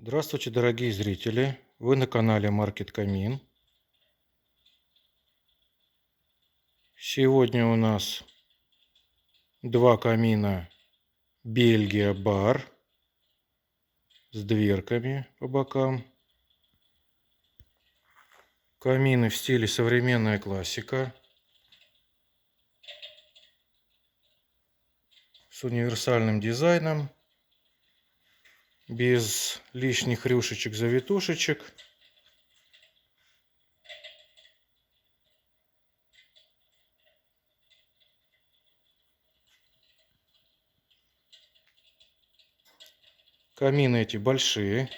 Здравствуйте, дорогие зрители! Вы на канале Market Камин. Сегодня у нас два камина Бельгия Бар с дверками по бокам. Камины в стиле современная классика с универсальным дизайном, без лишних рюшечек-завитушечек. Камины эти большие,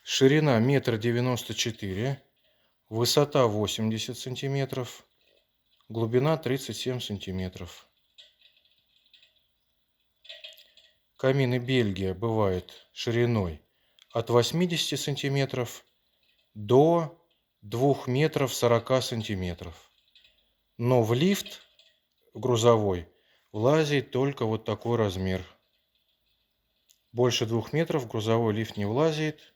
ширина 1,94 м, высота 80 сантиметров, глубина 37 сантиметров. Камины Бельгия бывают шириной от 80 сантиметров до 2 метров 40 сантиметров. Но в лифт грузовой влазит только вот такой размер. Больше 2 метров в грузовой лифт не влазит.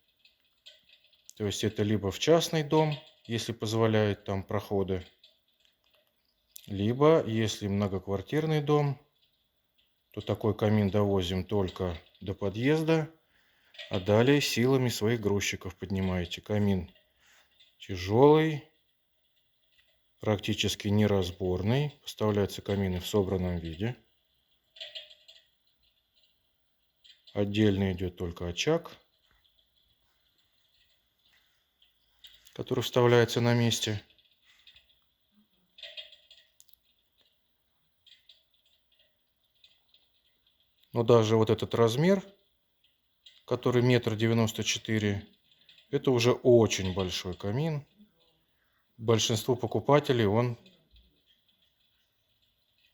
То есть это либо в частный дом, если позволяют там проходы, либо если многоквартирный дом, то такой камин довозим только до подъезда, а далее силами своих грузчиков поднимаете. Камин тяжелый, практически неразборный. Поставляются камины в собранном виде. Отдельно идет только очаг, который вставляется на месте. Но даже вот этот размер, который 1,94 м, это уже очень большой камин. Большинству покупателей он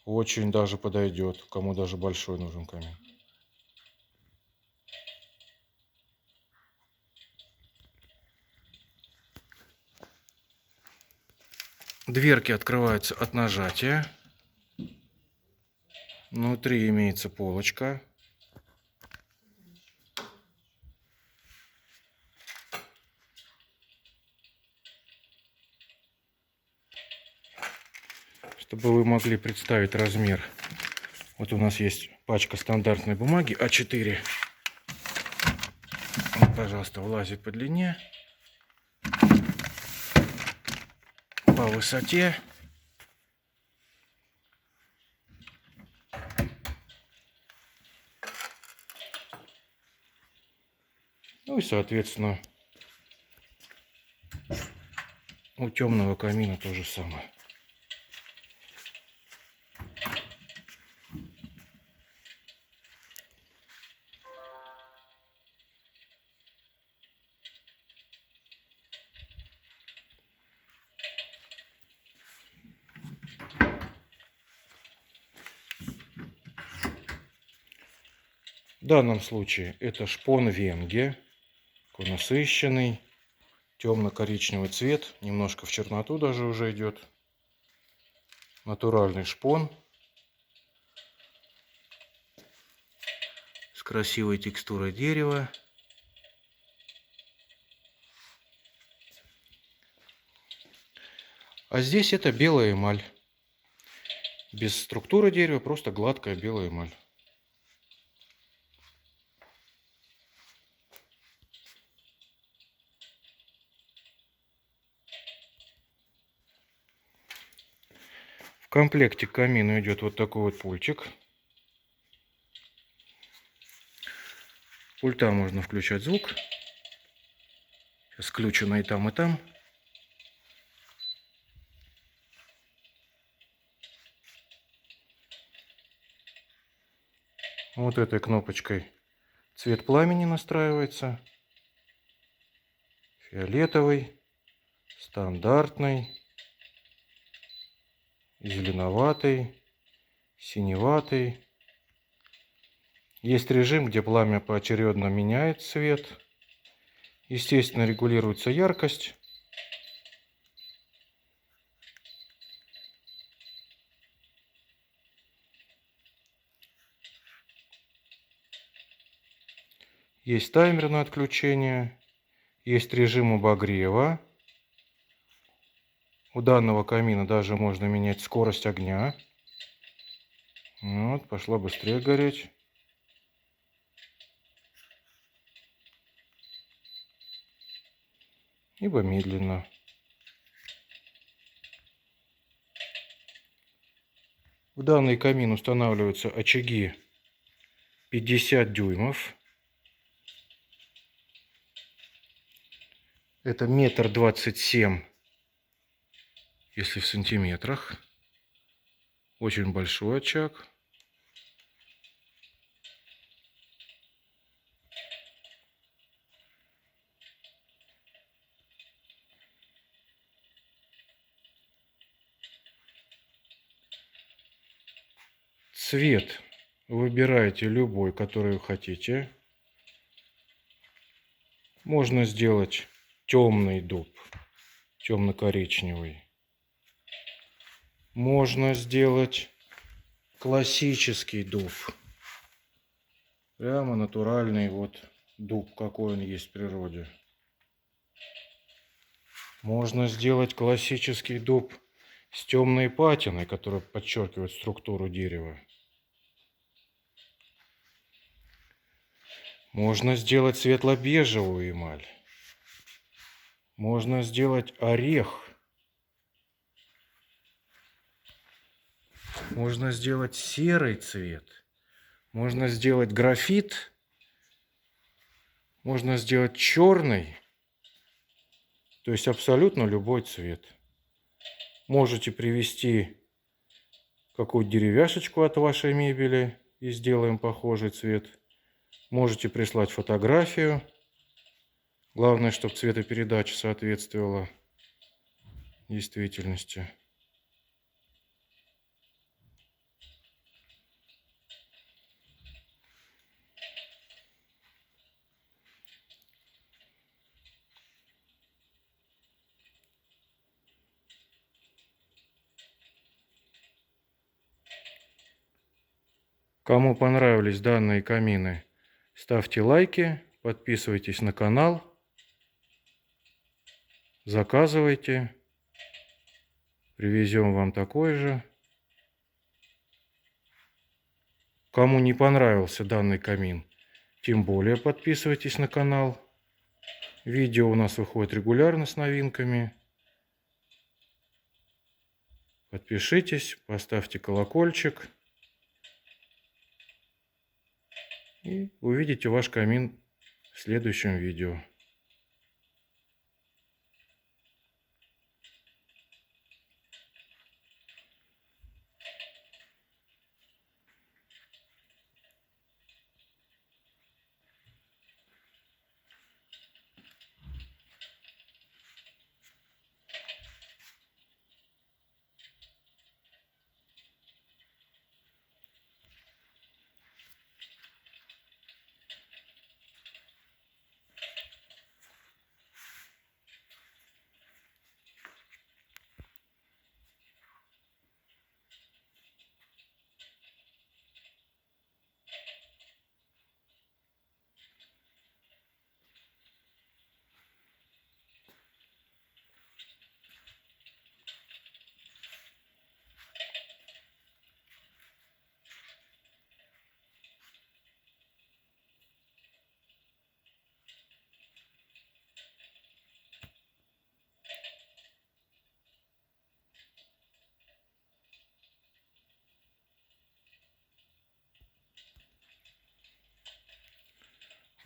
очень даже подойдет, кому даже большой нужен камин. Дверки открываются от нажатия. Внутри имеется полочка. Чтобы вы могли представить размер. Вот у нас есть пачка стандартной бумаги А4. Вот, пожалуйста, влазит по длине, по высоте. Ну и, соответственно, у темного камина то же самое. В данном случае это шпон Венге, такой насыщенный, темно-коричневый цвет, немножко в черноту даже уже идет. Натуральный шпон с красивой текстурой дерева. А здесь это белая эмаль. Без структуры дерева, просто гладкая белая эмаль. В комплекте к камину идет вот такой вот пультик. Пульта можно включать звук. Сейчас включено и там, и там. Вот этой кнопочкой цвет пламени настраивается. Фиолетовый, стандартный, зеленоватый, синеватый. Есть режим, где пламя поочередно меняет цвет. Естественно, регулируется яркость. Есть таймер на отключение. Есть режим обогрева. У данного камина даже можно менять скорость огня. Вот, пошла быстрее гореть. Либо медленно. В данный камин устанавливаются очаги 50 дюймов. Это 1,27 м, если в сантиметрах. Очень большой очаг. Цвет выбирайте любой, который вы хотите. Можно сделать темный дуб, темно-коричневый. Можно сделать классический дуб. Прямо натуральный вот дуб, какой он есть в природе. Можно сделать классический дуб с темной патиной, которая подчеркивает структуру дерева. Можно сделать светло-бежевую эмаль. Можно сделать орех. Можно сделать серый цвет. Можно сделать графит. Можно сделать черный. То есть абсолютно любой цвет. Можете привезти какую-то деревяшечку от вашей мебели и сделаем похожий цвет. Можете прислать фотографию. Главное, чтобы цветопередача соответствовала действительности. Кому понравились данные камины, ставьте лайки, подписывайтесь на канал, заказывайте, привезем вам такой же. Кому не понравился данный камин, тем более подписывайтесь на канал. Видео у нас выходит регулярно с новинками. Подпишитесь, поставьте колокольчик. И увидите ваш камин в следующем видео.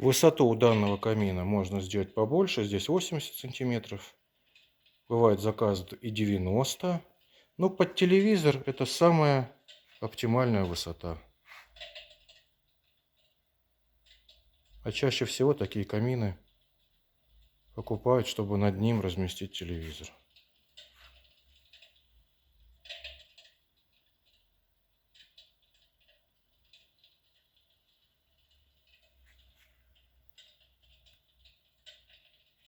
Высоту у данного камина можно сделать побольше, здесь 80 сантиметров. Бывает заказ и 90. Но под телевизор это самая оптимальная высота. А чаще всего такие камины покупают, чтобы над ним разместить телевизор.